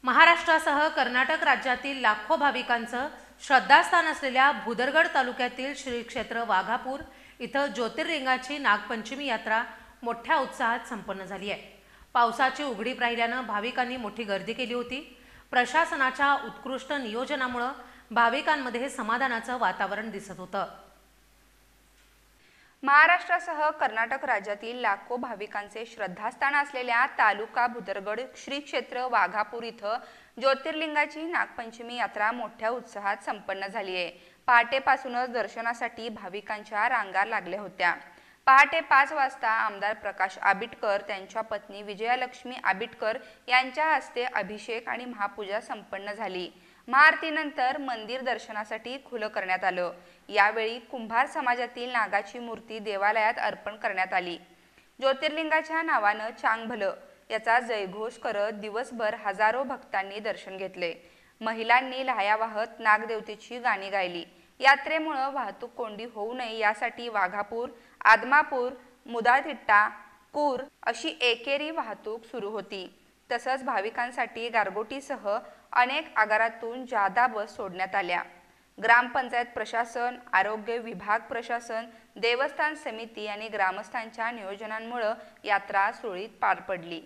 महाराष्ट्रासह कर्नाटक राज्यातील लाखो भाविकांचं श्रद्धास्थान असलेल्या भुदरगड तालुक्यातील श्री क्षेत्र वाघापूर इथं ज्योतिर्लिंगाची नागपंचमी यात्रा मोठ्या उत्साहात संपन्न झाली आहे। पावसाची उघडीप राहिल्यानं भाविकांनी मोठी गर्दी केली होती। प्रशासनाच्या उत्कृष्ट नियोजनामुळे भाविकांमध्ये समाधानाचं वातावरण दिसत होतं। महाराष्ट्रासह कर्नाटक राज्यातील लाखो भाविकांचे श्रद्धास्थान असलेल्या तालुका भुदरगड श्री क्षेत्र वाघापूर इथं ज्योतिर्लिंगाची नागपंचमी यात्रा मोठ्या उत्साहात संपन्न झाली आहे। पहाटेपासूनच दर्शनासाठी भाविकांच्या रांगा लागल्या होत्या। पहाटे 5 वाजता आमदार प्रकाश आबिटकर त्यांच्या पत्नी विजयालक्ष्मी आबिटकर यांच्या हस्ते अभिषेक आणि महापूजा संपन्न झाली। महाआरतीनंतर मंदिर दर्शनासाठी खुलं करण्यात आलं। यावेळी कुंभार समाजातील नागाची मूर्ती देवालयात अर्पण करण्यात आली। ज्योतिर्लिंगाच्या नावानं चांग भलं याचा जयघोष करत दिवसभर हजारो भक्तांनी दर्शन घेतले। महिलांनी लाह्या वाहत नागदेवतेची गाणी गायली। यात्रेमुळे वाहतूक कोंडी होऊ नये यासाठी वाघापूर, आदमापूर, मुदाळतिट्टा, कूर अशी एकेरी वाहतूक सुरू होती। तसंच भाविकांसाठी गारगोटीसह अनेक आगारातून जादा बस सोडण्यात आल्या। ग्रामपंचायत प्रशासन, आरोग्य विभाग प्रशासन, देवस्थान समिती आणि ग्रामस्थांच्या नियोजनांमुळे यात्रा सुरळीत पार पडली।